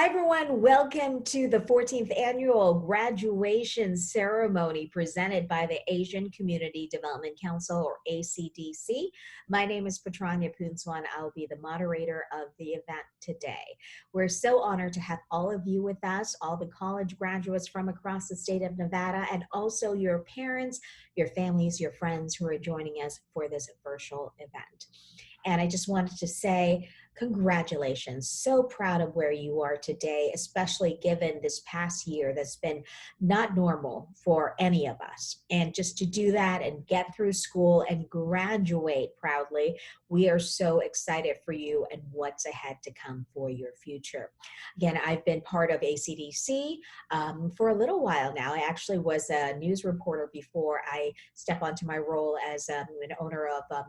Hi, everyone. Welcome to the 14th annual graduation ceremony presented by the Asian Community Development Council, or ACDC. My name is Patranya Poonswan. I'll be the moderator of the event today. We're so honored to have all of you with us, all the college graduates from across the state of Nevada, and also your parents, your families, your friends who are joining us for this virtual event. And I just wanted to say, congratulations. So proud of where you are today, especially given this past year that's been not normal for any of us. And just to do that and get through school and graduate proudly, we are so excited for you and what's ahead to come for your future. Again, I've been part of ACDC for a little while now. I actually was a news reporter before I stepped onto my role as an owner of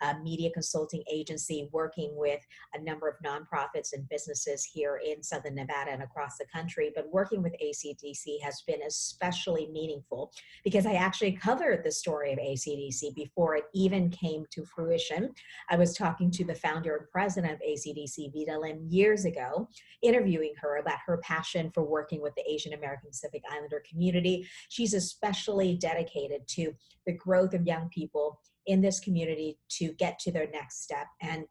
a media consulting agency working with a number of nonprofits and businesses here in Southern Nevada and across the country. But working with ACDC has been especially meaningful because I actually covered the story of ACDC before it even came to fruition. I was talking to the founder and president of ACDC, Vida Lim, years ago, interviewing her about her passion for working with the Asian American Pacific Islander community. She's especially dedicated to the growth of young people in this community to get to their next step. And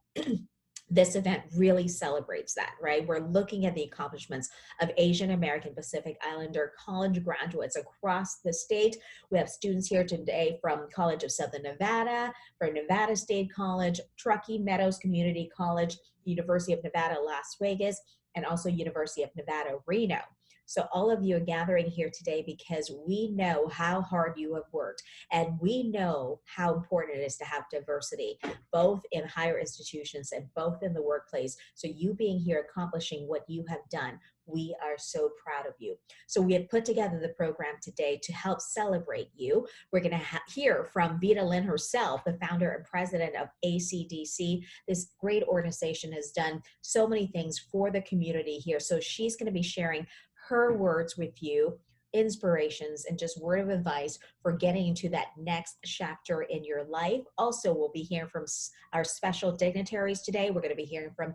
this event really celebrates that, right? We're looking at the accomplishments of Asian American Pacific Islander college graduates across the state. We have students here today from College of Southern Nevada, from Nevada State College, Truckee Meadows Community College, University of Nevada, Las Vegas, and also University of Nevada, Reno. So all of you are gathering here today because we know how hard you have worked, and we know how important it is to have diversity, both in higher institutions and both in the workplace. So you being here accomplishing what you have done, we are so proud of you. So we have put together the program today to help celebrate you. We're going to hear from Vida Lin herself, the founder and president of ACDC. This great organization has done so many things for the community here. So she's going to be sharing her words with you, inspirations, and just word of advice for getting into that next chapter in your life. Also, we'll be hearing from our special dignitaries today. We're going to be hearing from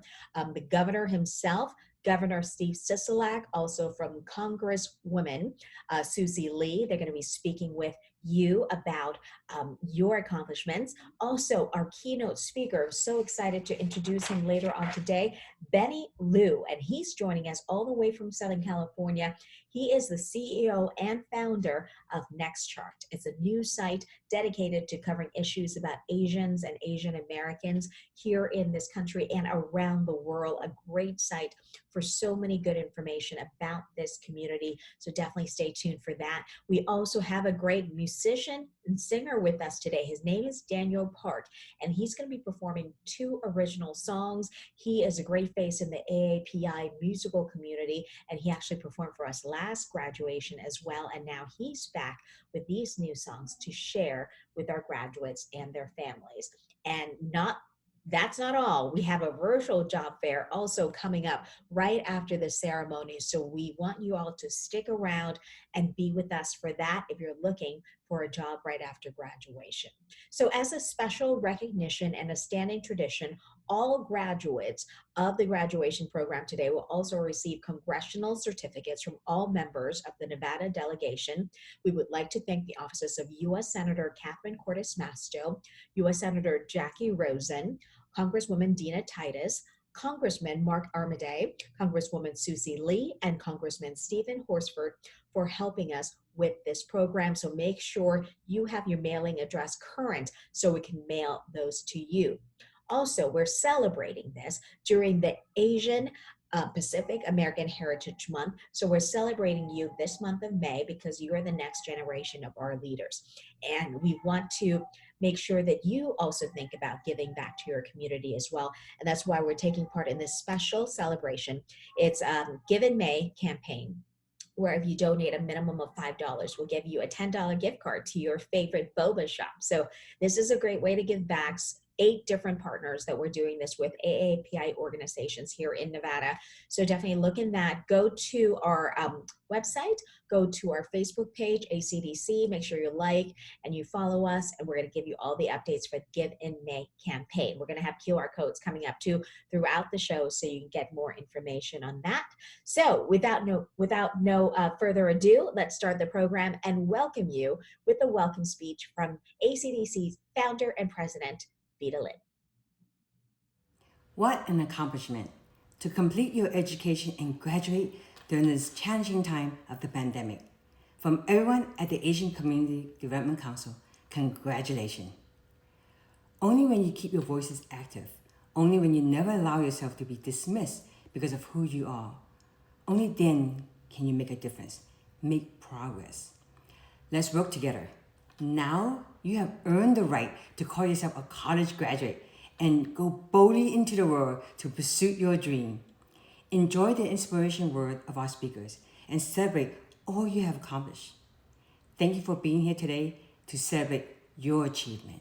the governor himself, Governor Steve Sisolak, also from Congresswoman Susie Lee. They're going to be speaking with you about your accomplishments. Also, our keynote speaker, I'm so excited to introduce him later on today, Benny Liu, and he's joining us all the way from Southern California. He is the CEO and founder of NextChart. It's a news site dedicated to covering issues about Asians and Asian Americans here in this country and around the world. A great site for so many good information about this community. So definitely stay tuned for that. We also have a great musician and singer with us today. His name is Daniel Park, and he's going to be performing 2 original songs. He is a great face in the AAPI musical community, and he actually performed for us last graduation as well. And now he's back with these new songs to share with our graduates and their families. And that's not all. We have a virtual job fair also coming up right after the ceremony. So we want you all to stick around and be with us for that if you're looking for a job right after graduation. So as a special recognition and a standing tradition, all graduates of the graduation program today will also receive congressional certificates from all members of the Nevada delegation. We would like to thank the offices of U.S. Senator Catherine Cortez Masto, U.S. Senator Jackie Rosen, Congresswoman Dina Titus, Congressman Mark Armaday, Congresswoman Susie Lee, and Congressman Stephen Horsford for helping us with this program. So make sure you have your mailing address current so we can mail those to you. Also, we're celebrating this during the Asian Pacific American Heritage Month. So we're celebrating you this month of May because you are the next generation of our leaders. And we want to make sure that you also think about giving back to your community as well. And that's why we're taking part in this special celebration. It's Give in May campaign, where if you donate a minimum of $5, we'll give you a $10 gift card to your favorite boba shop. So this is a great way to give back 8 different partners that we're doing this with, AAPI organizations here in Nevada. So definitely look in that. Go to our website, go to our Facebook page, ACDC, make sure you like and you follow us, and we're going to give you all the updates for the Give in May campaign. We're going to have QR codes coming up too throughout the show so you can get more information on that. So without further ado, let's start the program and welcome you with a welcome speech from ACDC's founder and president, Vita Lynn. What an accomplishment to complete your education and graduate during this challenging time of the pandemic. From everyone at the Asian Community Development Council, congratulations. Only when you keep your voices active, only when you never allow yourself to be dismissed because of who you are, only then can you make a difference, make progress. Let's work together. Now you have earned the right to call yourself a college graduate and go boldly into the world to pursue your dream. Enjoy the inspiration word of our speakers and celebrate all you have accomplished. Thank you for being here today to celebrate your achievement.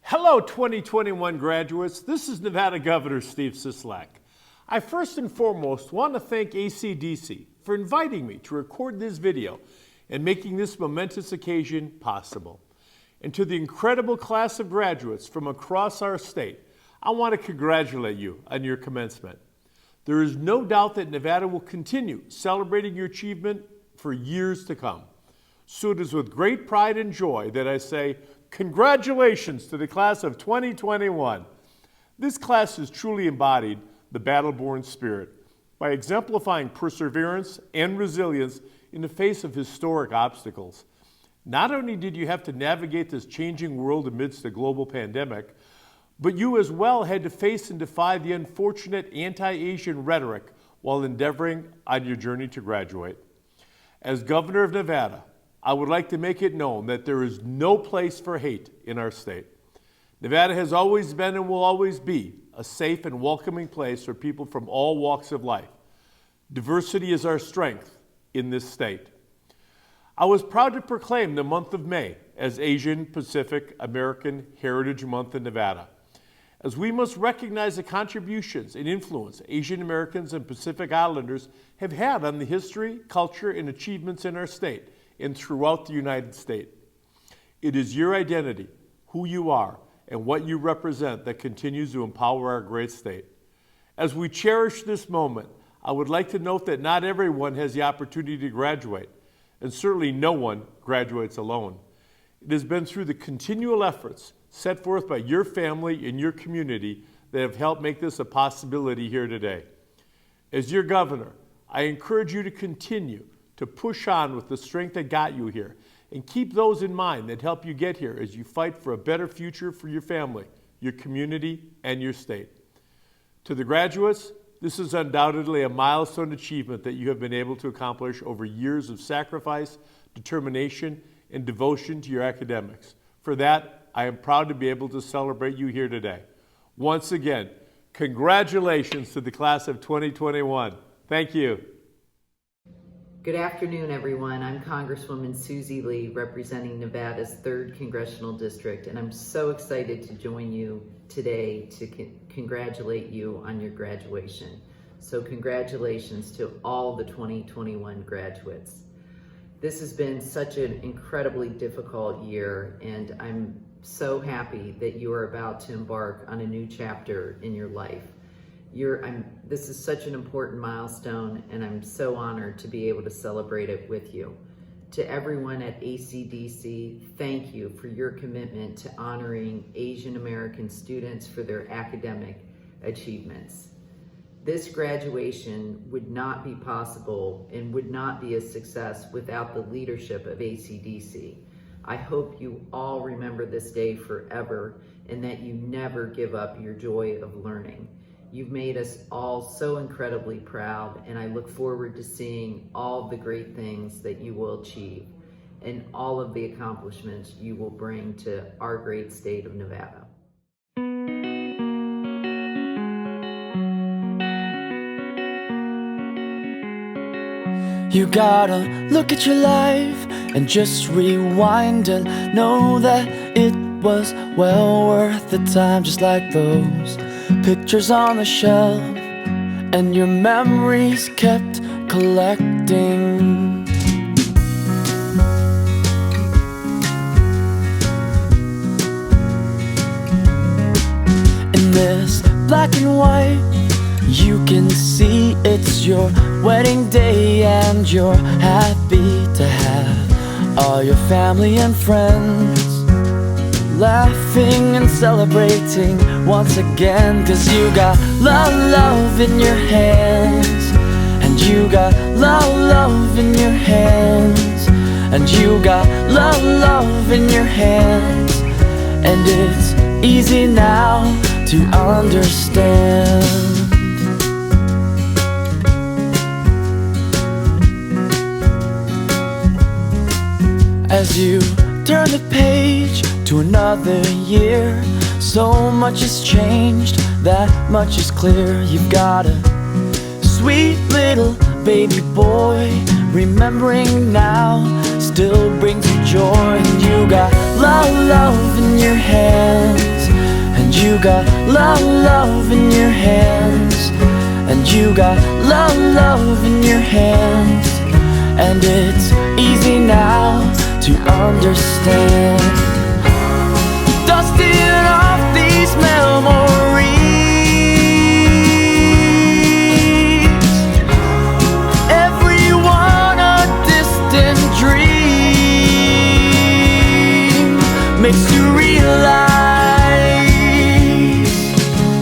Hello, 2021 graduates. This is Nevada Governor Steve Sisolak. I first and foremost want to thank ACDC for inviting me to record this video and making this momentous occasion possible. And to the incredible class of graduates from across our state, I want to congratulate you on your commencement. There is no doubt that Nevada will continue celebrating your achievement for years to come. So it is with great pride and joy that I say congratulations to the class of 2021. This class has truly embodied the battle-born spirit by exemplifying perseverance and resilience in the face of historic obstacles. Not only did you have to navigate this changing world amidst a global pandemic, but you as well had to face and defy the unfortunate anti-Asian rhetoric while endeavoring on your journey to graduate. As Governor of Nevada, I would like to make it known that there is no place for hate in our state. Nevada has always been and will always be a safe and welcoming place for people from all walks of life. Diversity is our strength in this state. I was proud to proclaim the month of May as Asian Pacific American Heritage Month in Nevada, as we must recognize the contributions and influence Asian Americans and Pacific Islanders have had on the history, culture, and achievements in our state and throughout the United States. It is your identity, who you are, and what you represent that continues to empower our great state. As we cherish this moment, I would like to note that not everyone has the opportunity to graduate, and certainly no one graduates alone. It has been through the continual efforts set forth by your family and your community that have helped make this a possibility here today. As your governor, I encourage you to continue to push on with the strength that got you here, and keep those in mind that help you get here as you fight for a better future for your family, your community, and your state. To the graduates, this is undoubtedly a milestone achievement that you have been able to accomplish over years of sacrifice, determination, and devotion to your academics. For that, I am proud to be able to celebrate you here today. Once again, congratulations to the class of 2021. Thank you. Good afternoon, everyone. I'm Congresswoman Susie Lee, representing Nevada's 3rd Congressional District, and I'm so excited to join you today to congratulate you on your graduation. So congratulations to all the 2021 graduates. This has been such an incredibly difficult year, and I'm so happy that you are about to embark on a new chapter in your life. This is such an important milestone, and I'm so honored to be able to celebrate it with you. To everyone at ACDC, thank you for your commitment to honoring Asian American students for their academic achievements. This graduation would not be possible and would not be a success without the leadership of ACDC. I hope you all remember this day forever and that you never give up your joy of learning. You've made us all so incredibly proud, and I look forward to seeing all the great things that you will achieve and all of the accomplishments you will bring to our great state of Nevada. You gotta look at your life and just rewind and know that it was well worth the time, just like those pictures on the shelf and your memories kept collecting. In this black and white, you can see it's your wedding day, and you're happy to have all your family and friends laughing and celebrating once again. 'Cause you got love, love in your hands, and you got love, love in your hands, and you got love, love in your hands. And it's easy now to understand. As you turn the page to another year, so much has changed, that much is clear. You've got a sweet little baby boy, remembering now still brings you joy. And you got love, love in your hands, and you got love, love in your hands, and you got love, love in your hands. And it's easy now to understand. Dusting off these memories, everyone a distant dream, makes you realize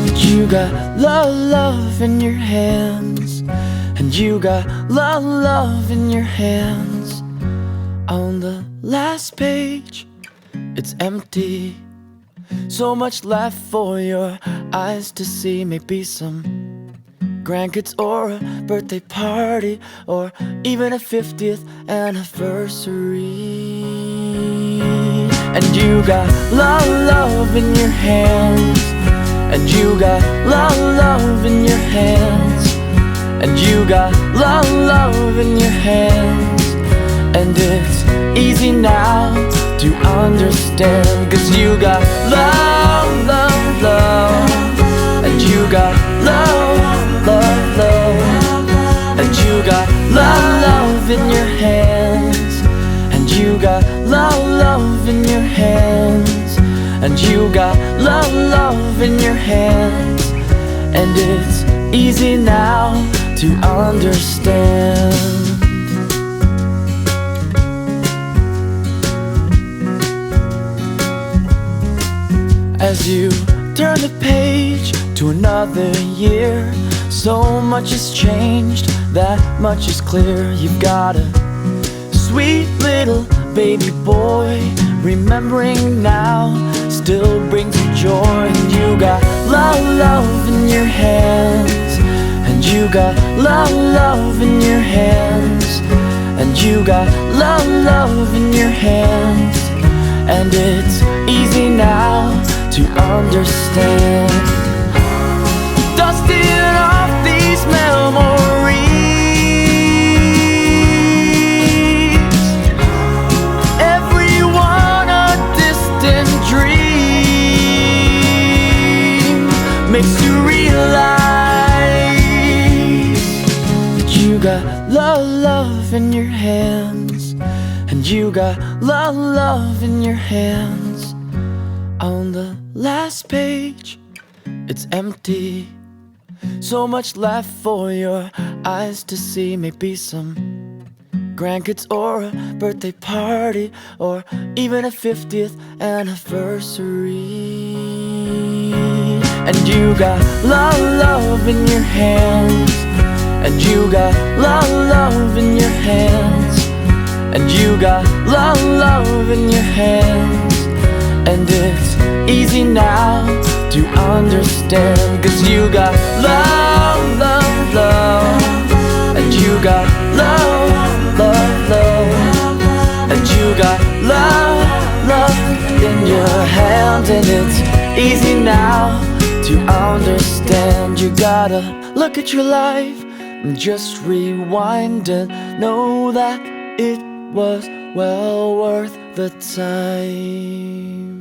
that you got love, love in your hands, and you got love, love in your hands. On the last page, it's empty. So much left for your eyes to see. Maybe some grandkids or a birthday party, or even a 50th anniversary. And you got love, love in your hands, and you got love, love in your hands, and you got love, love in your hands. And it's easy now to understand. 'Cause you got love, love, love, and you got love, love, love, and you got love, love in your hands, and you got love, love in your hands, and you got love, love in your hands. And it's easy now to understand. As you turn the page to another year, so much has changed, that much is clear. You've got a sweet little baby boy, remembering now still brings you joy. And you got love, love in your hands, and you got love, love in your hands, and you got love, love in your hands. And it's easy now to understand. Dusting off these memories, everyone a distant dream, makes you realize that you got love, love in your hands, and you got love, love in your hands. On the last page, it's empty. So much left for your eyes to see. Maybe some grandkids or a birthday party, or even a 50th anniversary. And you got love, love in your hands, and you got love, love in your hands, and you got love, love in your hands. And it's easy now to understand. 'Cause you got love, love, love, and you got love, love, love, and you got love, love in your hand. And it's easy now to understand. You gotta look at your life and just rewind and know that it was well worth the time.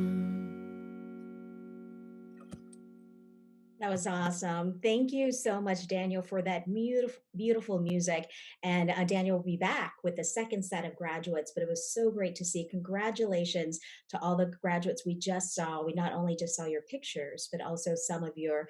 That was awesome. Thank you so much, Daniel, for that beautiful, beautiful music. And Daniel will be back with the second set of graduates, but it was so great to see. Congratulations to all the graduates we just saw. We not only just saw your pictures, but also some of your,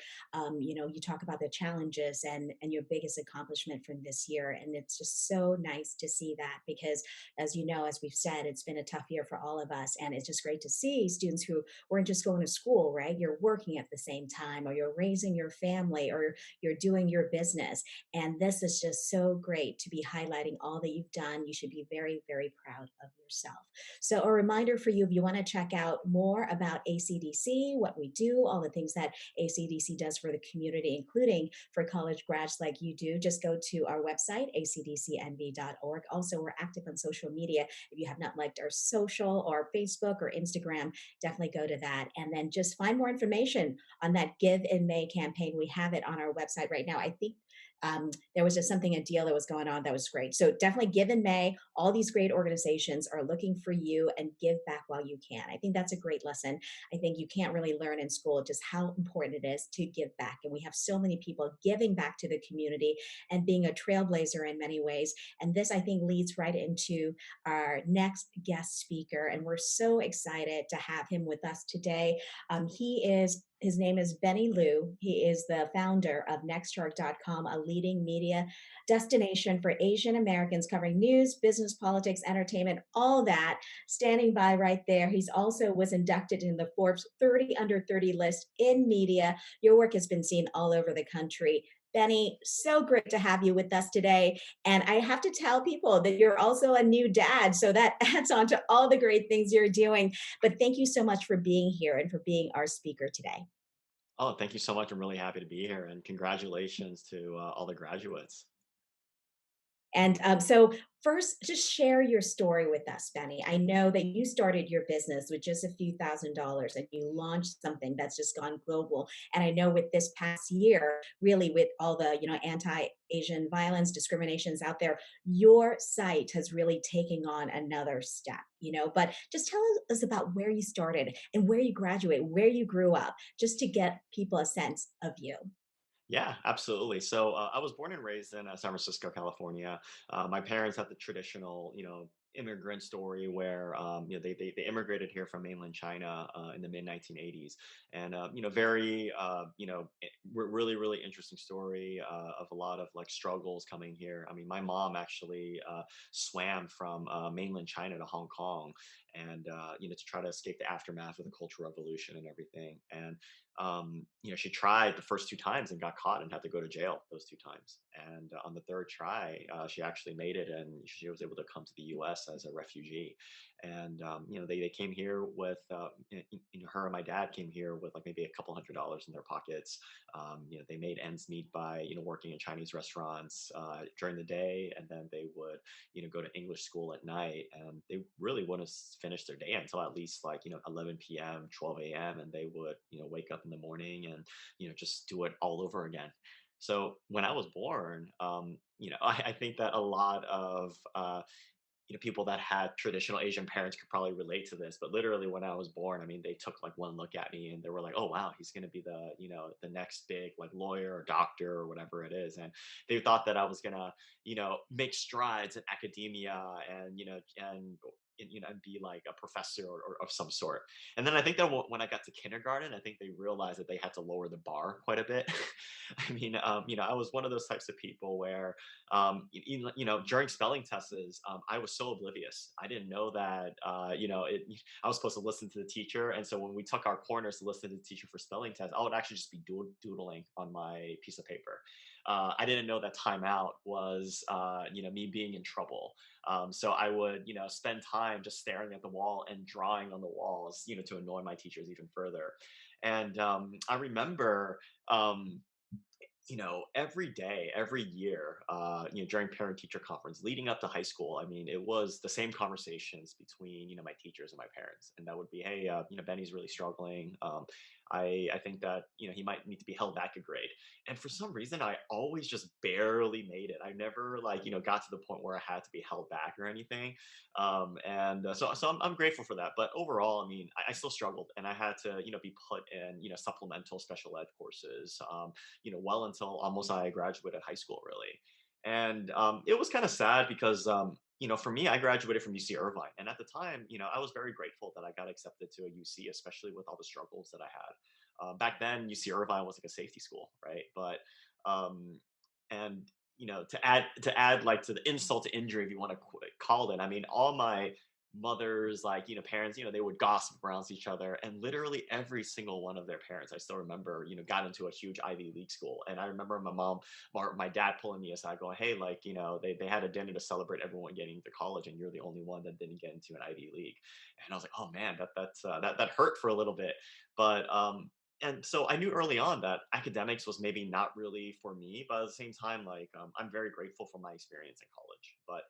you talk about the challenges and your biggest accomplishment from this year. And it's just so nice to see that because, as you know, as we've said, it's been a tough year for all of us. And it's just great to see students who weren't just going to school, right? You're working at the same time, or you're raising your family, or you're doing your business. And this is just so great to be highlighting all that you've done. You should be very, very proud of yourself. So, a reminder for you if you want to check out more about ACDC, what we do, all the things that ACDC does for the community, including for college grads like you do, just go to our website, acdcnv.org. Also, we're active on social media. If you have not liked our social or Facebook or Instagram, definitely go to that. And then just find more information on that Give in May campaign. We have it on our website right now. I think there was just something, a deal that was going on that was great. So definitely Give in May. All these great organizations are looking for you, and give back while you can. I think that's a great lesson. I think you can't really learn in school just how important it is to give back. And we have so many people giving back to the community and being a trailblazer in many ways. And this, I think, leads right into our next guest speaker. And we're so excited to have him with us today. His name is Benny Liu. He is the founder of nextchart.com, a leading media destination for Asian Americans covering news, business, politics, entertainment, all that. Standing by right there. He's also was inducted in the Forbes 30 under 30 list in media. Your work has been seen all over the country. Benny, so great to have you with us today. And I have to tell people that you're also a new dad. So that adds on to all the great things you're doing. But thank you so much for being here and for being our speaker today. Oh, thank you so much. I'm really happy to be here, and congratulations to all the graduates. And so, first, just share your story with us, Benny. I know that you started your business with just a few $1,000s and you launched something that's just gone global. And I know with this past year, really with all the, anti-Asian violence, discriminations out there, your site has really taken on another step. But just tell us about where you started and where you graduated, where you grew up, just to get people a sense of you. Yeah, absolutely. So I was born and raised in San Francisco, California. My parents had the traditional, immigrant story where they immigrated here from mainland China in the mid 1980s, and very really really interesting story of a lot of like struggles coming here. I mean, my mom actually swam from mainland China to Hong Kong, and to try to escape the aftermath of the Cultural Revolution and everything. And she tried the first two times and got caught and had to go to jail those two times. And on the third try, she actually made it, and she was able to come to the U.S. as a refugee. And they came here with her and my dad came here with like maybe a couple $100s in their pockets. They made ends meet by working in Chinese restaurants during the day, and then they would go to English school at night, and they really wouldn't finish their day until at least like 11 p.m., 12 a.m., and they would wake up in the morning and just do it all over again. So when I was born, I think that a lot of people that had traditional Asian parents could probably relate to this. But literally, when I was born, I mean, they took like one look at me and they were like, "Oh wow, he's going to be the the next big like lawyer or doctor or whatever it is." And they thought that I was gonna make strides in academia and and be like a professor or of some sort. And then I think that when I got to kindergarten, I think they realized that they had to lower the bar quite a bit. I mean, I was one of those types of people where during spelling tests, I was so oblivious. I didn't know that, I was supposed to listen to the teacher. And so when we took our corners to listen to the teacher for spelling tests, I would actually just be doodling on my piece of paper. I didn't know that timeout was, me being in trouble. So I would, spend time just staring at the wall and drawing on the walls, to annoy my teachers even further. And I remember, every day, every year, during parent teacher conference leading up to high school, I mean, it was the same conversations between, my teachers and my parents. And that would be, hey, Benny's really struggling. I think that, he might need to be held back a grade. And for some reason, I always just barely made it. I never like, got to the point where I had to be held back or anything. So I'm grateful for that. But overall, I mean, I still struggled, and I had to, be put in, supplemental special ed courses, well until almost I graduated high school, really. And it was kind of sad because, for me, I graduated from UC Irvine. And at the time, I was very grateful that I got accepted to a UC, especially with all the struggles that I had. Back then, UC Irvine was like a safety school, right? Um, and to add like to the insult to injury, if you want to call it, I mean, all my mothers, like, parents, they would gossip around each other, and literally every single one of their parents, I still remember, got into a huge Ivy League school. And I remember my mom or my dad pulling me aside going, hey, like, they had a dinner to celebrate everyone getting into college, and you're the only one that didn't get into an Ivy League. And I was like, oh man, that hurt for a little bit. But and so I knew early on that academics was maybe not really for me, but at the same time, like, I'm very grateful for my experience in college. But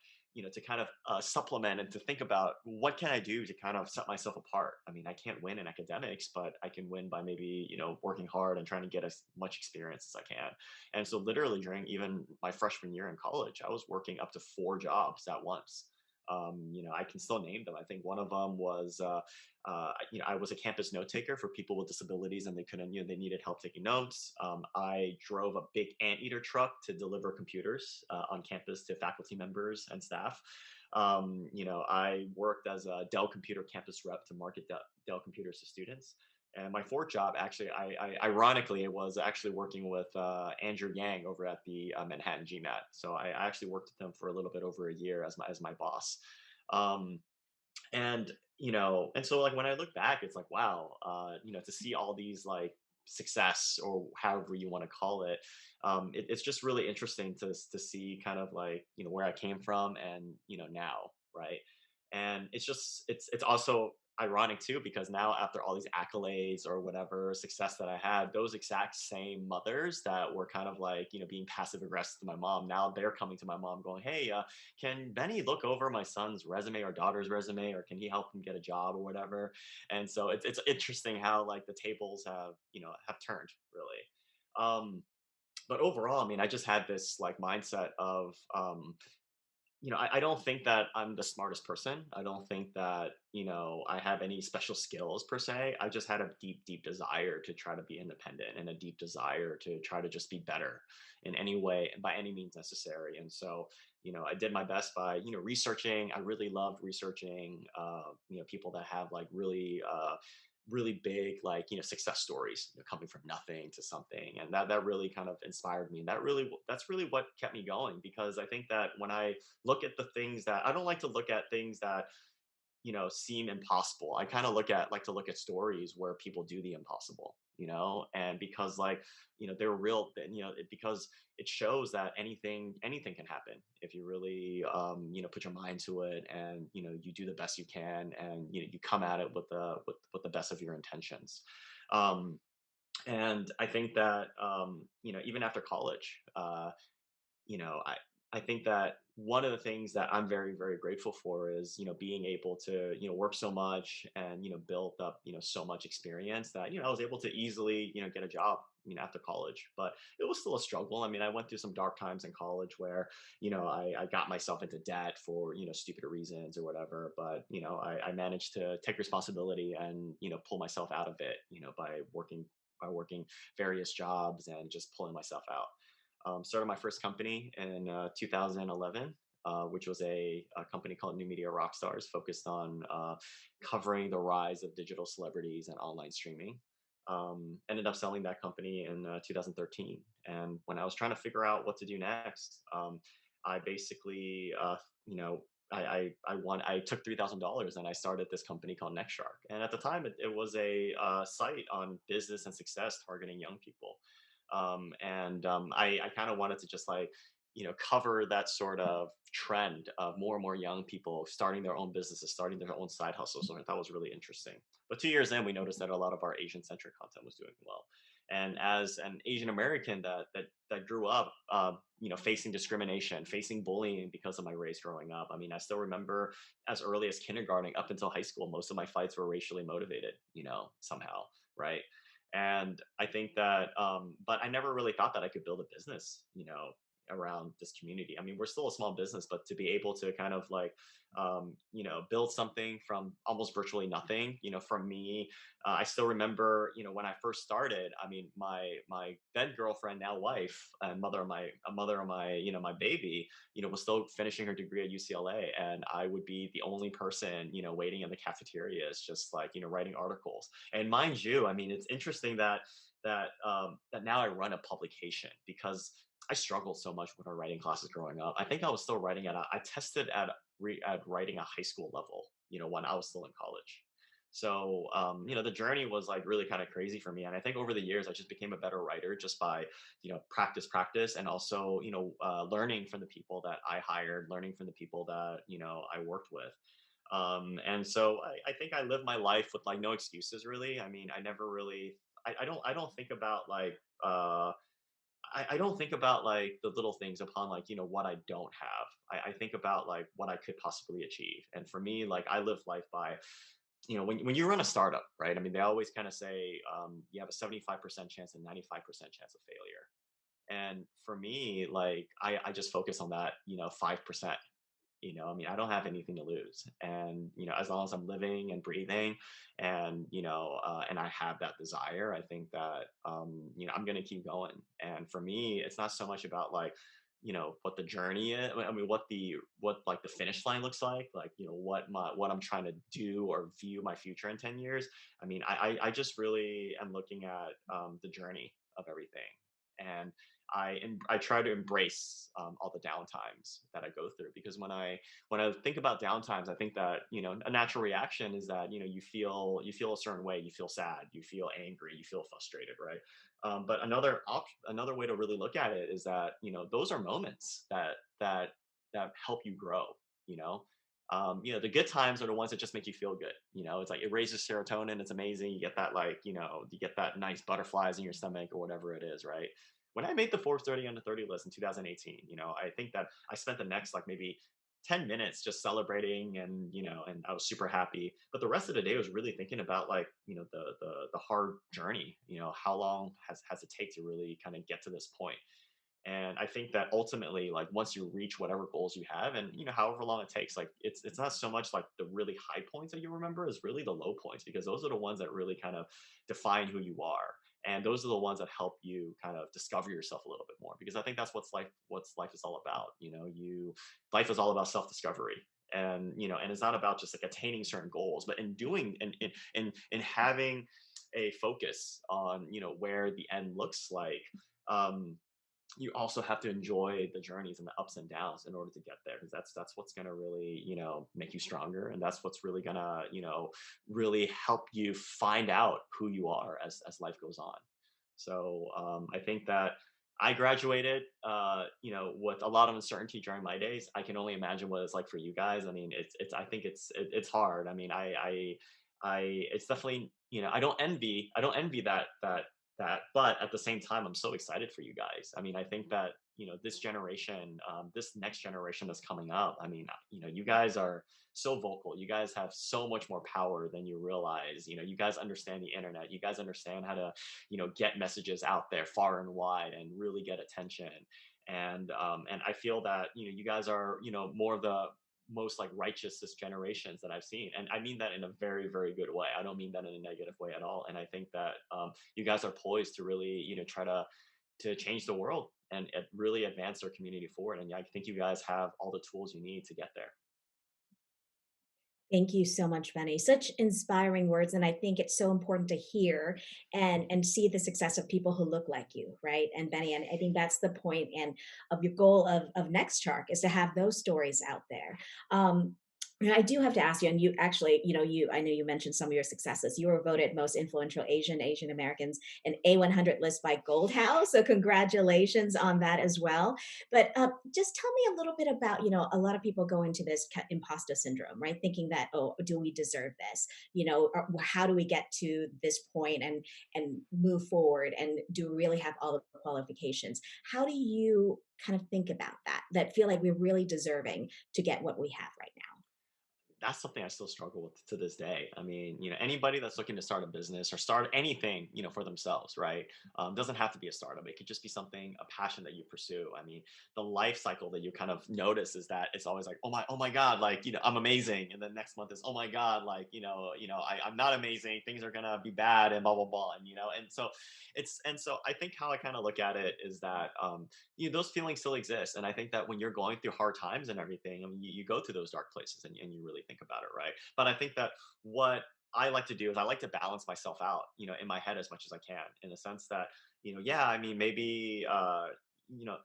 to kind of supplement and to think about what can I do to kind of set myself apart. I mean, I can't win in academics, but I can win by maybe working hard and trying to get as much experience as I can. And so, literally during even my freshman year in college, I was working up to 4 jobs at once. I can still name them. I think one of them was, I was a campus note taker for people with disabilities, and they couldn't, they needed help taking notes. I drove a big anteater truck to deliver computers on campus to faculty members and staff. I worked as a Dell computer campus rep to market Dell computers to students. And my fourth job, actually, ironically, it was actually working with Andrew Yang over at the Manhattan GMAT. So I actually worked with him for a little bit over a year as my boss. Um, and so like when I look back, it's like, wow, to see all these like success, or however you want to call it, it's just really interesting to see kind of like, where I came from, and now, right? And it's also ironic too, because now, after all these accolades or whatever success that I had, those exact same mothers that were kind of like, being passive aggressive to my mom, now they're coming to my mom going, hey, can Benny look over my son's resume or daughter's resume, or can he help him get a job or whatever? And so it's interesting how like the tables have turned, really. But overall, I mean, I just had this like mindset of, I don't think that I'm the smartest person. I don't think that, I have any special skills per se. I just had a deep, deep desire to try to be independent, and a deep desire to try to just be better in any way and by any means necessary. And so, I did my best by, researching. I really loved researching, people that have like really big, like, success stories, coming from nothing to something. And that really kind of inspired me, and that's really what kept me going. Because I think that when I look at the things that, I don't like to look at things that seem impossible. I kind of like to look at stories where people do the impossible, and because like, they're real, because it shows that anything can happen if you really, put your mind to it, and you do the best you can, and you come at it with the best of your intentions. Um, and I think that, even after college, you know, I I think that one of the things that I'm very, very grateful for is, being able to, work so much, and, build up, so much experience that, I was able to easily, get a job, after college. But it was still a struggle. I mean, I went through some dark times in college where, I got myself into debt for, stupid reasons or whatever. But, I managed to take responsibility and, pull myself out of it, by working various jobs and just pulling myself out. Started my first company in 2011, which was a company called New Media Rockstars, focused on covering the rise of digital celebrities and online streaming. Ended up selling that company in 2013. And when I was trying to figure out what to do next, I basically, I took $3,000 and I started this company called NextShark. And at the time, it was a site on business and success targeting young people. I kind of wanted to just like, cover that sort of trend of more and more young people starting their own businesses, starting their own side hustles. So I thought was really interesting. But 2 years in, we noticed that a lot of our Asian centric content was doing well. And as an Asian American that grew up, facing discrimination, facing bullying because of my race growing up. I mean, I still remember as early as kindergarten up until high school, most of my fights were racially motivated, somehow, right? And I think that, but I never really thought that I could build a business, around this community. I mean, we're still a small business, but to be able to kind of like, build something from almost virtually nothing, from me, I still remember, when I first started. I mean, my then girlfriend, now wife, and mother of my, my baby, was still finishing her degree at UCLA, and I would be the only person, waiting in the cafeterias, just like, writing articles. And mind you, I mean, it's interesting that now I run a publication because I struggled so much with our writing classes growing up. I think I was still writing I tested at writing a high school level, when I was still in college. So, the journey was like really kind of crazy for me. And I think over the years, I just became a better writer just by, practice, and also, learning from the people that I hired, learning from the people that, I worked with. And so I think I live my life with like no excuses really. I mean, I never really, I don't think about like, I don't think about like the little things upon like, what I don't have. I think about like what I could possibly achieve. And for me, like I live life by, when you run a startup, right? I mean, they always kind of say, you have a 75% chance and 95% chance of failure. And for me, like I just focus on that, 5%. I mean, I don't have anything to lose. And, as long as I'm living and breathing, and, and I have that desire, I think that, I'm going to keep going. And for me, it's not so much about like, what the journey is. I mean, what like the finish line looks like, what I'm trying to do or view my future in 10 years. I mean, I just really am looking at, the journey of everything. And I try to embrace, all the downtimes that I go through, because when I think about downtimes, I think that, a natural reaction is that, you feel a certain way, you feel sad, you feel angry, you feel frustrated, right? But another way to really look at it is that, those are moments that help you grow. You know, the good times are the ones that just make you feel good. It's like it raises serotonin. It's amazing. You get that like, you get that nice butterflies in your stomach or whatever it is, right? When I made the Forbes 30 under 30 list in 2018, I think that I spent the next like maybe 10 minutes just celebrating, and I was super happy. But the rest of the day was really thinking about like, the hard journey, how long has it take to really kind of get to this point. And I think that ultimately, like once you reach whatever goals you have, and however long it takes, like it's not so much like the really high points that you remember, is really the low points, because those are the ones that really kind of define who you are. And those are the ones that help you kind of discover yourself a little bit more, because I think that's what's life is all about. Life is all about self-discovery. And it's not about just like attaining certain goals, but in doing and in having a focus on, where the end looks like. um you also have to enjoy the journeys and the ups and downs in order to get there, because that's what's going to really, make you stronger, and that's what's really going to, really help you find out who you are as life goes on. So, I think that I graduated, with a lot of uncertainty during my days. I can only imagine what it's like for you guys. I mean, it's I think it's hard. I mean, it's definitely, I don't envy that, but at the same time, I'm so excited for you guys. I mean, I think that, this generation, this next generation that's coming up, I mean, you guys are so vocal. You guys have so much more power than you realize. You guys understand the internet. You guys understand how to, get messages out there far and wide and really get attention. And I feel that, you guys are, more of the most like righteousest generations that I've seen. And I mean that in a very, very good way. I don't mean that in a negative way at all. And I think that, you guys are poised to really, try to change the world and really advance our community forward. And yeah, I think you guys have all the tools you need to get there. Thank you so much, Benny. Such inspiring words, and I think it's so important to hear and see the success of people who look like you, right? And Benny, and I think that's the point and of your goal of Next Shark is to have those stories out there. And I do have to ask you, and you actually, I know you mentioned some of your successes. You were voted most influential Asian Americans in A100 list by Gold House. So congratulations on that as well. But just tell me a little bit about, a lot of people go into this imposter syndrome, right? Thinking that, oh, do we deserve this? How do we get to this point and move forward? And do we really have all the qualifications? How do you kind of think about that? That feel like we're really deserving to get what we have right now? that's something I still struggle with to this day. I mean, anybody that's looking to start a business or start anything, for themselves, right? Doesn't have to be a startup. It could just be something, a passion that you pursue. I mean, the life cycle that you kind of notice is that it's always like, oh my God, like, I'm amazing. And then next month is, oh my God, like, I'm not amazing. Things are gonna be bad and blah, blah, blah. And so I think how I kind of look at it is that, those feelings still exist. And I think that when you're going through hard times and everything, I mean, you go through those dark places and you really think about it, right? But I think that what I like to do is I like to balance myself out, in my head as much as I can, in the sense that, yeah, I mean, maybe, you know,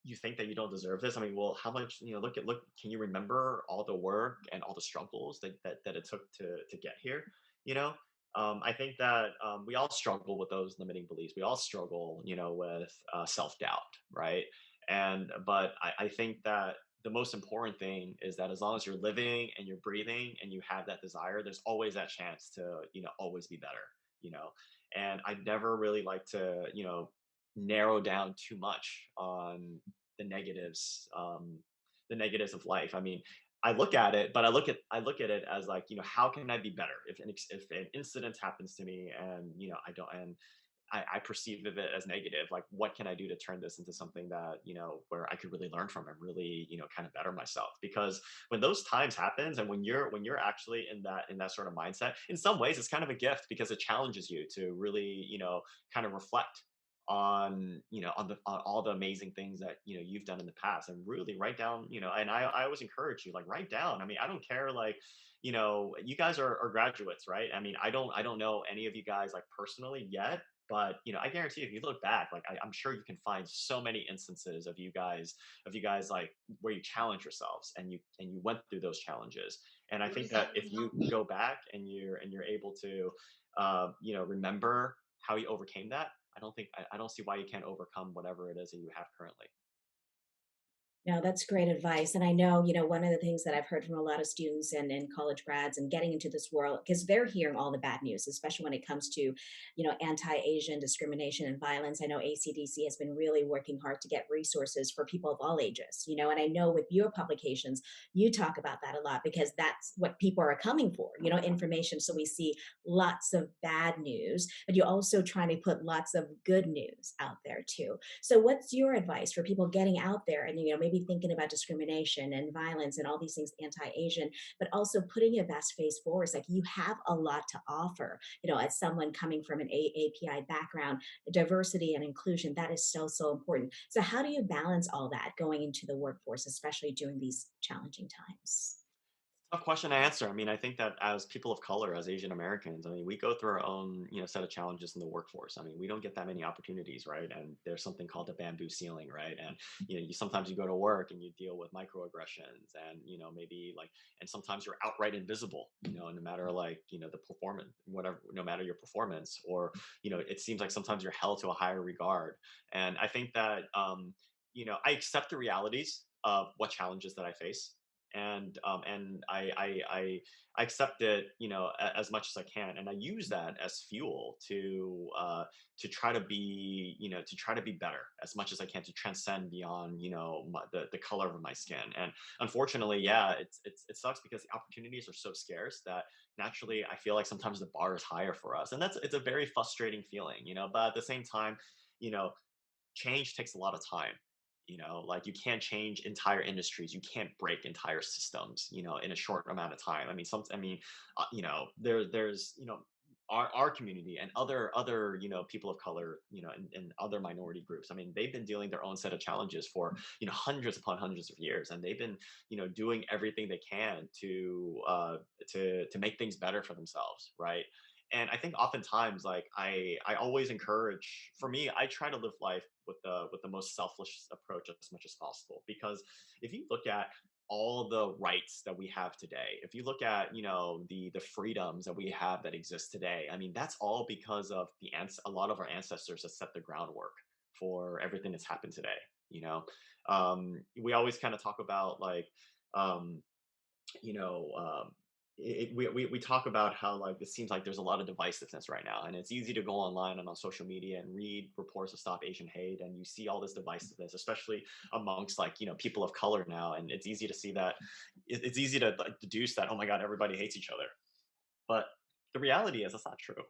you think that you don't deserve this. I mean, well, how much, look, can you remember all the work and all the struggles that it took to get here? You know, I think that we all struggle with those limiting beliefs. We all struggle, with self-doubt, right? But I think that the most important thing is that as long as you're living and you're breathing and you have that desire, there's always that chance to, always be better, you know. And I never really like to, narrow down too much on the negatives, the negatives of life. I mean, I look at it, but I look at it as like, how can I be better if an incident happens to me and I don't and I perceive of it as negative. Like, what can I do to turn this into something that, where I could really learn from and really, kind of better myself? Because when those times happens and when you're actually in that sort of mindset, in some ways it's kind of a gift because it challenges you to really, kind of reflect on on all the amazing things that you've done in the past and really write down, and I always encourage you, like, write down. I mean, I don't care, like, you guys are graduates, right? I mean, I don't know any of you guys like personally yet, but I guarantee if you look back, like, I'm sure you can find so many instances of you guys like where you challenge yourselves and you went through those challenges. And I think that if you go back and you're able to remember how you overcame that, I don't see why you can't overcome whatever it is that you have currently. No, that's great advice. And I know, one of the things that I've heard from a lot of students and college grads and getting into this world, because they're hearing all the bad news, especially when it comes to, anti-Asian discrimination and violence. I know ACDC has been really working hard to get resources for people of all ages, and I know with your publications, you talk about that a lot because that's what people are coming for, information. So we see lots of bad news, but you're also trying to put lots of good news out there too. So, what's your advice for people getting out there and maybe thinking about discrimination and violence and all these things anti-Asian, but also putting your best face forward? It's like you have a lot to offer. As someone coming from an AAPI background, diversity and inclusion, that is so important. So, how do you balance all that going into the workforce, especially during these challenging times? Tough question to answer. I mean, I think that as people of color, as Asian Americans, I mean, we go through our own, set of challenges in the workforce. I mean, we don't get that many opportunities, right? And there's something called the bamboo ceiling, right? And sometimes you go to work and you deal with microaggressions, and maybe like, and sometimes you're outright invisible, no matter like, the performance, whatever, no matter your performance, or it seems like sometimes you're held to a higher regard. And I think that, I accept the realities of what challenges that I face, and I accept it, as much as I can, and I use that as fuel to try to be, to try to be better as much as I can, to transcend beyond, the color of my skin. And unfortunately, yeah, it sucks because the opportunities are so scarce that naturally I feel like sometimes the bar is higher for us, and it's a very frustrating feeling, but at the same time, you know change takes a lot of time. Like, you can't change entire industries, you can't break entire systems, in a short amount of time. I mean, there's our community and other people of color, and other minority groups. I mean, they've been dealing their own set of challenges for hundreds upon hundreds of years, and they've been doing everything they can to make things better for themselves, right? And I think oftentimes, like, I always encourage, for me, I try to live life with the most selfless approach as much as possible, because if you look at all the rights that we have today, if you look at the freedoms that we have that exist today, I mean, that's all because of a lot of our ancestors that set the groundwork for everything that's happened today. We always kind of talk about, like, um, you know, we talk about how, like, it seems like there's a lot of divisiveness right now, and it's easy to go online and on social media and read reports of Stop Asian Hate, and you see all this divisiveness, especially amongst, like, people of color now, and it's easy to see that it's easy to like deduce that, oh my God, everybody hates each other. But the reality is that's not true.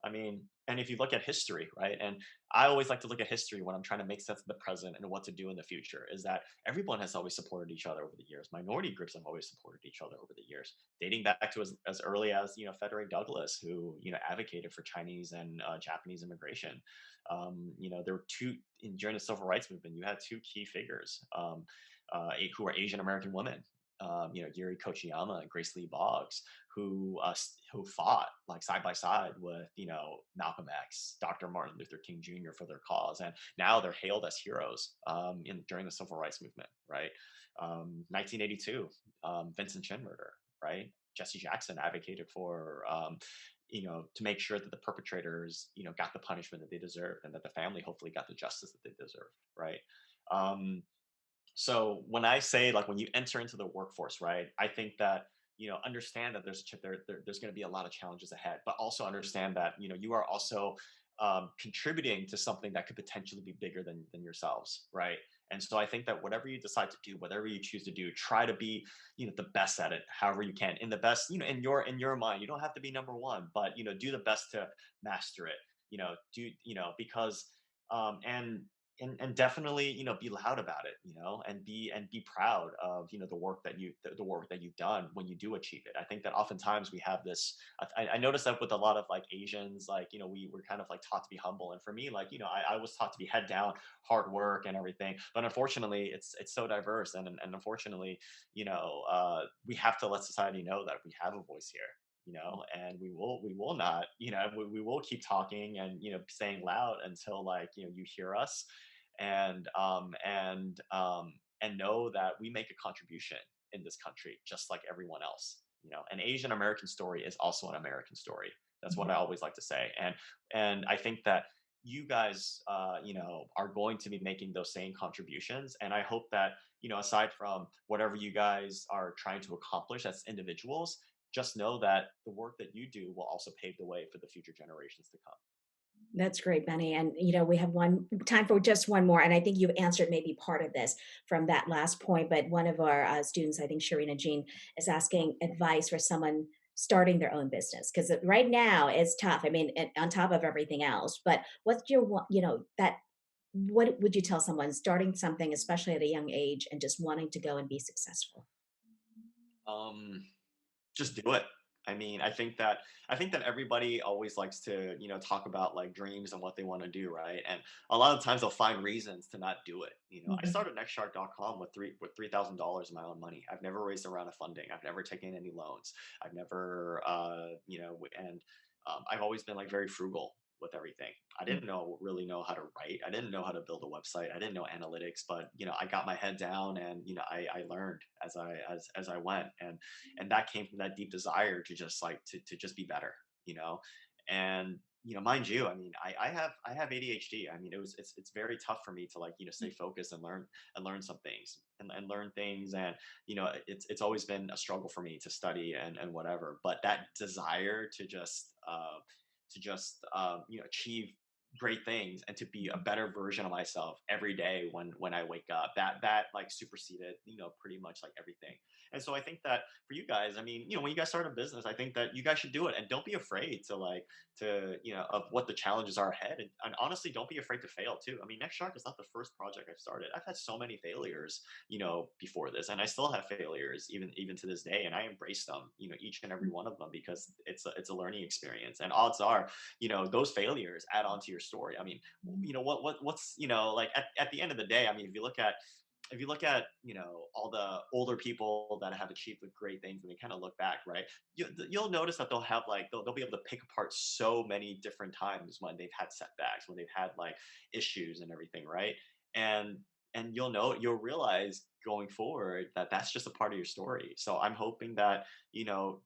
I mean, and if you look at history, right? And I always like to look at history when I'm trying to make sense of the present and what to do in the future, is that everyone has always supported each other over the years. Minority groups have always supported each other over the years, dating back to as early as, Frederick Douglass, who, advocated for Chinese and Japanese immigration. There were during the civil rights movement, you had two key figures, who were Asian American women, Yuri Kochiyama and Grace Lee Boggs, who fought like side by side with Malcolm X, Dr. Martin Luther King Jr. for their cause, and now they're hailed as heroes during the civil rights movement, right? 1982, Vincent Chin murder, right? Jesse Jackson advocated for to make sure that the perpetrators got the punishment that they deserved, and that the family hopefully got the justice that they deserved, right? Um, so when I say, like, when you enter into the workforce, right, I think that understand that there's going to be a lot of challenges ahead, but also understand that you are also contributing to something that could potentially be bigger than yourselves, right? And so I think that whatever you decide to do, whatever you choose to do, try to be the best at it, however you can, in the best, in your mind. You don't have to be number one, but do the best to master it. Because and definitely be loud about it, and be proud of the work that the work that you've done when you do achieve it. I think that oftentimes we have this. I noticed that with a lot of like Asians, like we were kind of like taught to be humble, and for me, like I was taught to be head down, hard work and everything. But unfortunately, it's so diverse, and unfortunately, we have to let society know that we have a voice here, and we will not, we will keep talking and saying loud until, like, you hear us, and know that we make a contribution in this country just like everyone else. An Asian American story is also an American story. That's what I always like to say. And I think that you guys are going to be making those same contributions, and I hope that aside from whatever you guys are trying to accomplish as individuals, just know that the work that you do will also pave the way for the future generations to come. That's great, Benny. And we have one time for just one more, and I think you've answered maybe part of this from that last point. But one of our students, I think Sharina Jean, is asking advice for someone starting their own business, because right now it's tough. I mean, on top of everything else. But what's your that what would you tell someone starting something, especially at a young age, and just wanting to go and be successful? um just do it. I mean, I think that everybody always likes to, talk about like dreams and what they want to do, right? And a lot of times they'll find reasons to not do it. I Mhm. started nextshark.com with $3,000 of my own money. I've never raised a round of funding. I've never taken any loans. I've never, and I've always been like very frugal with everything. I didn't really know how to write. I didn't know how to build a website. I didn't know analytics, but I got my head down, and I learned as I went, and that came from that deep desire to just like to just be better, you know and mind you, I mean, I have ADHD. I mean, it's very tough for me to, like, stay focused and learn some things, and learn things, and it's always been a struggle for me to study and whatever, but that desire to just achieve great things and to be a better version of myself every day when I wake up, that like superseded pretty much like everything. And so I think that for you guys, I mean, when you guys start a business, I think that you guys should do it, and don't be afraid of what the challenges are ahead, and honestly, don't be afraid to fail too. I mean, Next Shark is not the first project I've started. I've had so many failures before this, and I still have failures even to this day, and I embrace them, each and every one of them, because it's a learning experience, and odds are those failures add on to your story. I mean, what's like at the end of the day, I mean, if you look at all the older people that have achieved the great things, and they kind of look back, right, you'll notice that they'll be able to pick apart so many different times when they've had setbacks, when they've had like issues and everything, right? And you'll realize going forward that that's just a part of your story. So I'm hoping that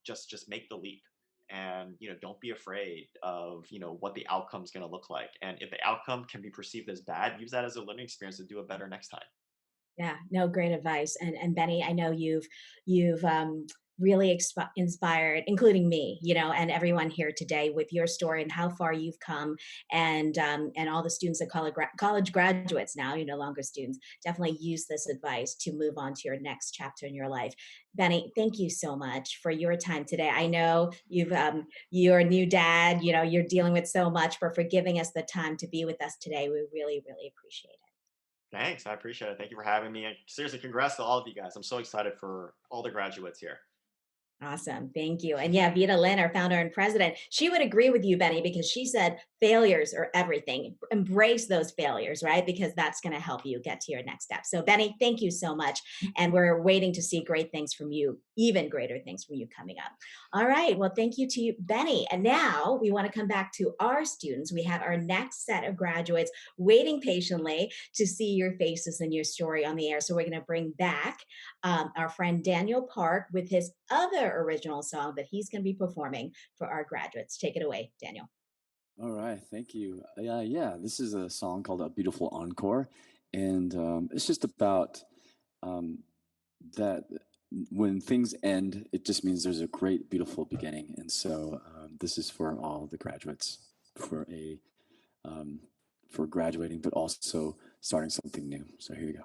just make the leap, and don't be afraid of what the outcome's going to look like, and if the outcome can be perceived as bad, use that as a learning experience to do it better next time. Yeah, no, great advice. And Benny, I know you've really inspired, including me, and everyone here today with your story and how far you've come, and all the students at college graduates now, you're no longer students. Definitely use this advice to move on to your next chapter in your life. Benny, thank you so much for your time today. I know you're a new dad, you're dealing with so much, for giving us the time to be with us today. We really, really appreciate it. Thanks. I appreciate it. Thank you for having me. And seriously, congrats to all of you guys. I'm so excited for all the graduates here. Awesome. Thank you. And yeah, Vita Lynn, our founder and president, she would agree with you, Benny, because she said failures are everything. Embrace those failures, right? Because that's going to help you get to your next step. So, Benny, thank you so much. And we're waiting to see great things from you, even greater things from you coming up. All right. Well, thank you to you, Benny. And now we want to come back to our students. We have our next set of graduates waiting patiently to see your faces and your story on the air. So, we're going to bring back our friend Daniel Park with his other original song that he's going to be performing for our graduates. Take it away, Daniel. All right, thank you. Yeah, this is a song called "A Beautiful Encore," and it's just about that when things end, it just means there's a great, beautiful beginning. And so this is for all the graduates for graduating, but also starting something new. So here you go.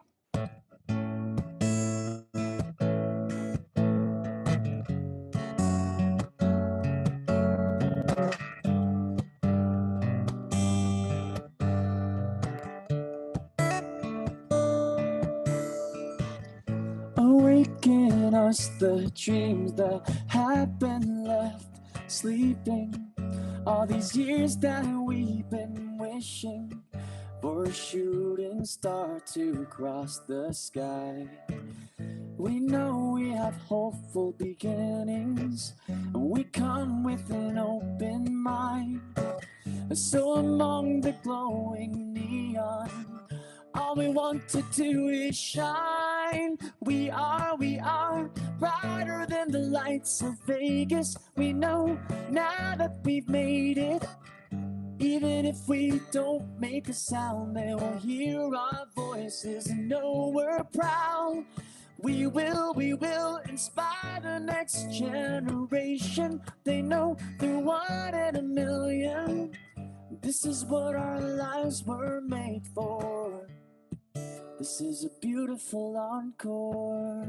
Awaken us the dreams that have been left sleeping. All these years that we've been wishing for a shooting star to cross the sky. We know we have hopeful beginnings, and we come with an open mind. So among the glowing neon, all we want to do is shine. We are brighter than the lights of Vegas. We know now that we've made it. Even if we don't make a sound, they will hear our voices and know we're proud. We will inspire the next generation. They know they're one in a million. This is what our lives were made for. This is a beautiful encore.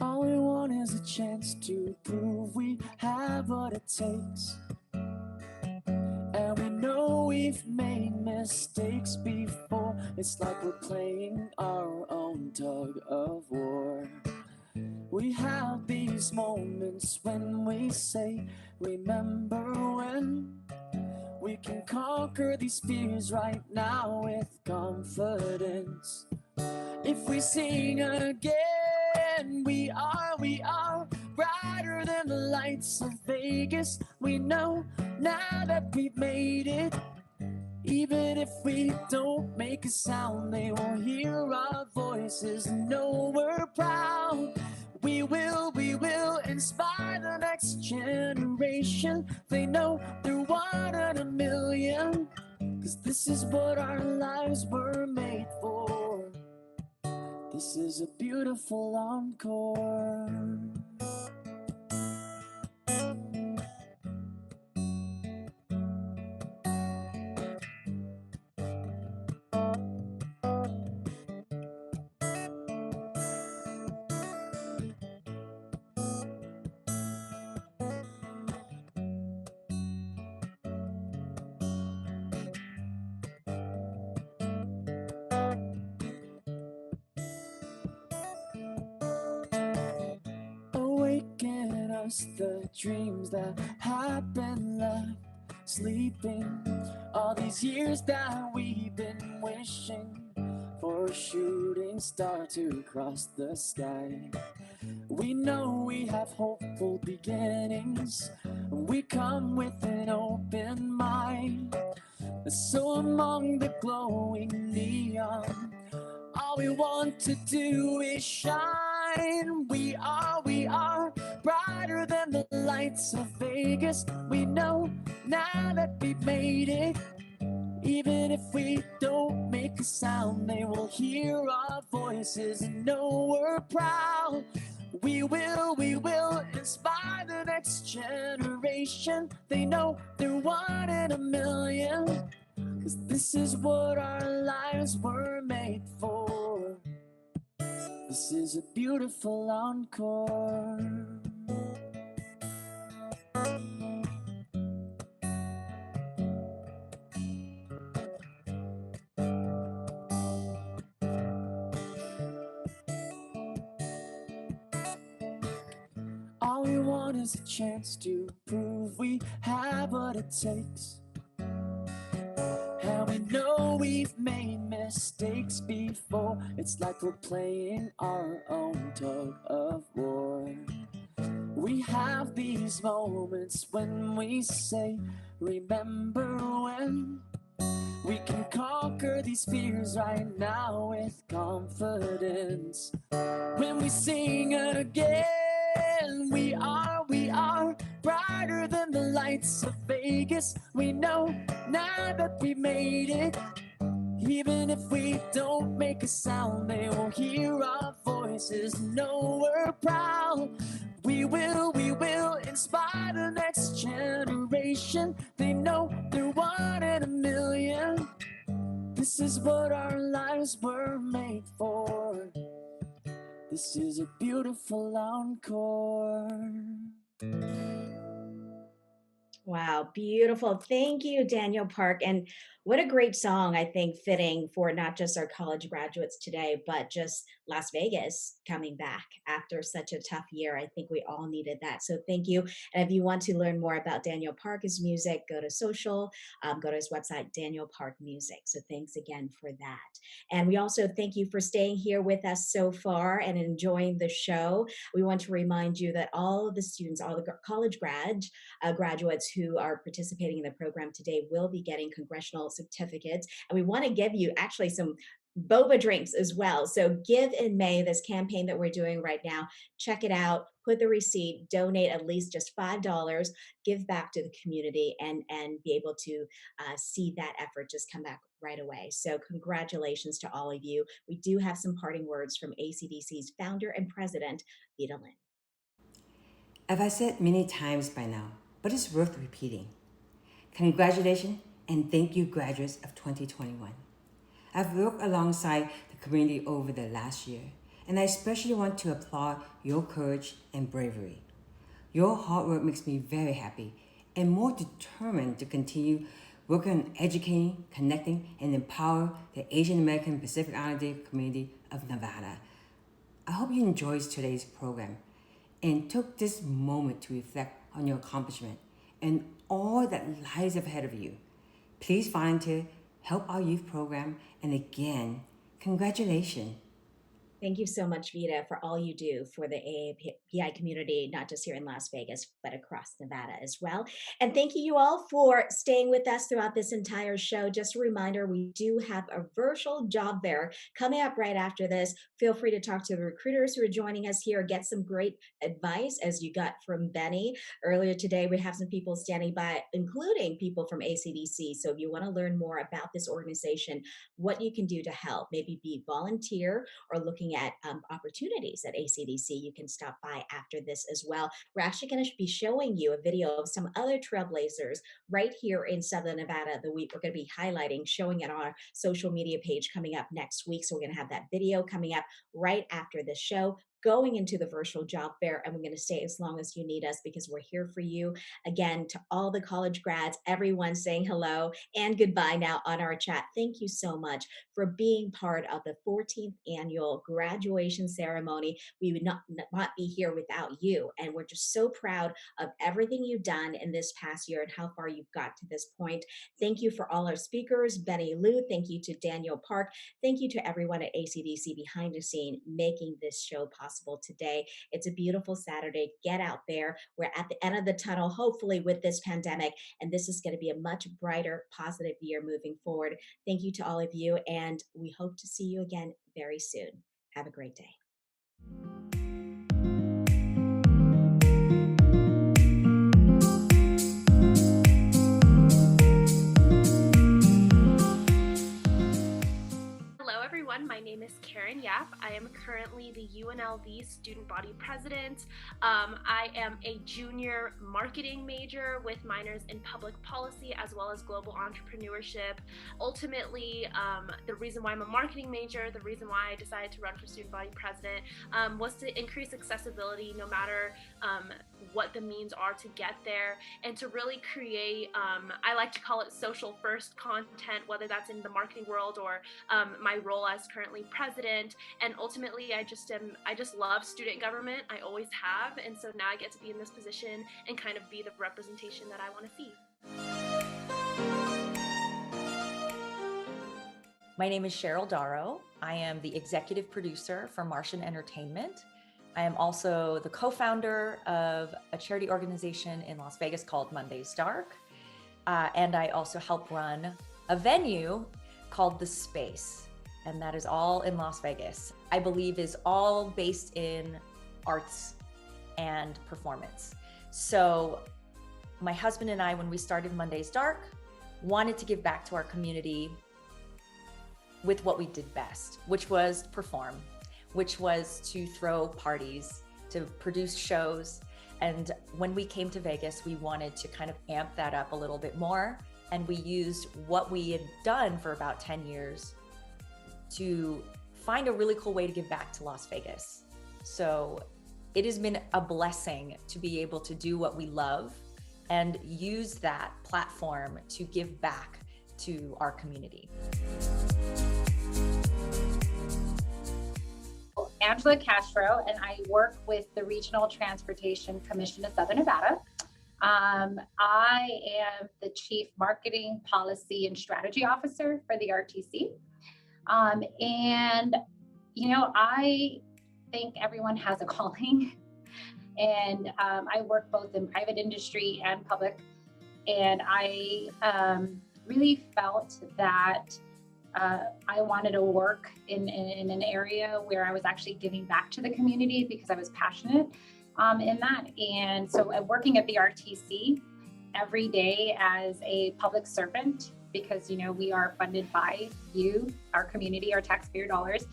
All we want is a chance to prove we have what it takes. And we know we've made mistakes before. It's like we're playing our own tug of war. We have these moments when we say, remember when? We can conquer these fears right now with confidence. If we sing again, we are brighter than the lights of Vegas. We know now that we've made it. Even if we don't make a sound, they will hear our voices and know we're proud. We will inspire the next generation. They know they're one in a million. 'Cause this is what our lives were made for. This is a beautiful encore. Awaken us the dreams that have been left sleeping. All these years that we've been wishing for a shooting star to cross the sky. We know we have hopeful beginnings. We come with an open mind. So among the glowing neon, all we want to do is shine. We are brighter than the lights of Vegas. We know now that we've made it. Even if we don't make a sound, they will hear our voices and know we're proud. We will inspire the next generation. They know they're one in a million. 'Cause this is what our lives were made for. This is a beautiful encore. All we want is a chance to prove we have what it takes. And we know we've made mistakes before. It's like we're playing our own tug of war. We have these moments when we say, remember when? We can conquer these fears right now with confidence. When we sing again, we are brighter than the lights of Vegas. We know now that we made it. Even if we don't make a sound, they will hear our voices, know we're proud. We will inspire the next generation. They know they're one in a million. This is what our lives were made for. This is a beautiful encore. Wow, beautiful. Thank you, Daniel Park. And what a great song, I think, fitting for not just our college graduates today, but just Las Vegas coming back after such a tough year. I think we all needed that. So thank you. And if you want to learn more about Daniel Park, his music, go to social, go to his website, Daniel Park Music. So thanks again for that. And we also thank you for staying here with us so far and enjoying the show. We want to remind you that all of the students, all the college graduates who are participating in the program today will be getting congressional certificates. And we want to give you actually some boba drinks as well. So Give in May, this campaign that we're doing right now, check it out, put the receipt, donate at least just $5, give back to the community and be able to see that effort just come back right away. So congratulations to all of you. We do have some parting words from ACDC's founder and president, Vita Lynn. As I said many times by now, but it's worth repeating. Congratulations and thank you, graduates of 2021. I've worked alongside the community over the last year, and I especially want to applaud your courage and bravery. Your hard work makes me very happy and more determined to continue working on educating, connecting, and empower the Asian American Pacific Islander community of Nevada. I hope you enjoyed today's program and took this moment to reflect on your accomplishment and all that lies ahead of you. Please volunteer, help our youth program, and again, congratulations. Thank you so much, Vita, for all you do for the AAPI community, not just here in Las Vegas, but across Nevada as well. And thank you all for staying with us throughout this entire show. Just a reminder, we do have a virtual job fair coming up right after this. Feel free to talk to the recruiters who are joining us here, get some great advice as you got from Benny. Earlier today, we have some people standing by, including people from ACDC. So if you want to learn more about this organization, what you can do to help, maybe be volunteer or looking at opportunities at ACDC, you can stop by after this as well. We're actually going to be showing you a video of some other trailblazers right here in Southern Nevada. We're going to be highlighting, showing it on our social media page coming up next week. So we're going to have that video coming up right after the show, going into the virtual job fair, and we're going to stay as long as you need us because we're here for you. Again, to all the college grads, everyone saying hello and goodbye now on our chat. Thank you so much for being part of the 14th annual graduation ceremony. We would not be here without you, and we're just so proud of everything you've done in this past year and how far you've got to this point. Thank you for all our speakers, Benny Liu. Thank you to Daniel Park. Thank you to everyone at ACDC behind the scene making this show possible today. It's a beautiful Saturday. Get out there. We're at the end of the tunnel, hopefully, with this pandemic, and this is going to be a much brighter, positive year moving forward. Thank you to all of you, and we hope to see you again very soon. Have a great day. My name is Karen Yap. I am currently the UNLV student body president. I am a junior marketing major with minors in public policy as well as global entrepreneurship. Ultimately, the reason why I'm a marketing major, the reason why I decided to run for student body president was to increase accessibility no matter what the means are to get there, and to really create, I like to call it social first content, whether that's in the marketing world or my role as currently president. And ultimately, I just love student government. I always have, and so now I get to be in this position and kind of be the representation that I want to see. My name is Cheryl Darrow. I am the executive producer for Martian Entertainment. I am also the co-founder of a charity organization in Las Vegas called Monday's Dark. And I also help run a venue called The Space. And that is all in Las Vegas. I believe is all based in arts and performance. So my husband and I, when we started Monday's Dark, wanted to give back to our community with what we did best, which was perform, which was to throw parties, to produce shows. And when we came to Vegas, we wanted to kind of amp that up a little bit more. And we used what we had done for about 10 years to find a really cool way to give back to Las Vegas. So it has been a blessing to be able to do what we love and use that platform to give back to our community. Angela Castro, and I work with the Regional Transportation Commission of Southern Nevada. I am the Chief Marketing Policy and Strategy Officer for the RTC. And, you know, I think everyone has a calling, and I work both in private industry and public. And I really felt that I wanted to work in an area where I was actually giving back to the community because I was passionate in that. And so working at the RTC every day as a public servant, because, you know, we are funded by you, our community, our taxpayer dollars,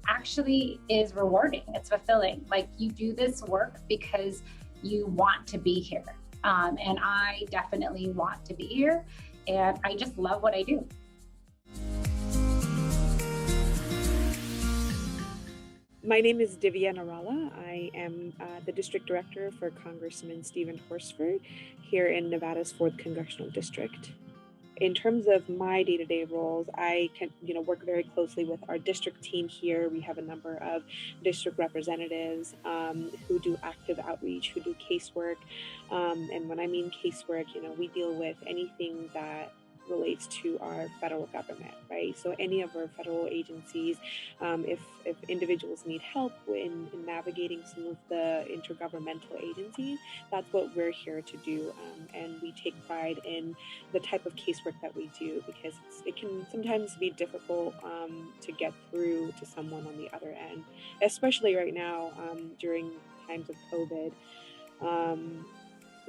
actually is rewarding. It's fulfilling. Like, you do this work because you want to be here. And I definitely want to be here. And I just love what I do. My name is Divya Narala. I am the district director for Congressman Stephen Horsford here in Nevada's 4th Congressional District. In terms of my day-to-day roles, I can, work very closely with our district team here. We have a number of district representatives who do active outreach, who do casework. And when I mean casework, we deal with anything that relates to our federal government, right? So any of our federal agencies, if individuals need help in navigating some of the intergovernmental agencies, that's what we're here to do. And we take pride in the type of casework that we do, because it can sometimes be difficult to get through to someone on the other end, especially right now during times of COVID.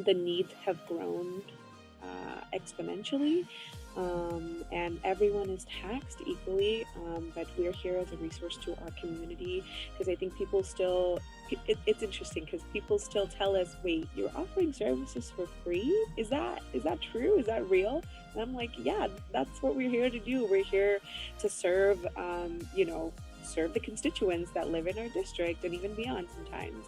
The needs have grown exponentially, and everyone is taxed equally, but we're here as a resource to our community, because I think people still, it's interesting because people still tell us, wait, you're offering services for free? Is that true? Is that real? And I'm like, yeah, that's what we're here to do. We're here to serve, serve the constituents that live in our district and even beyond sometimes.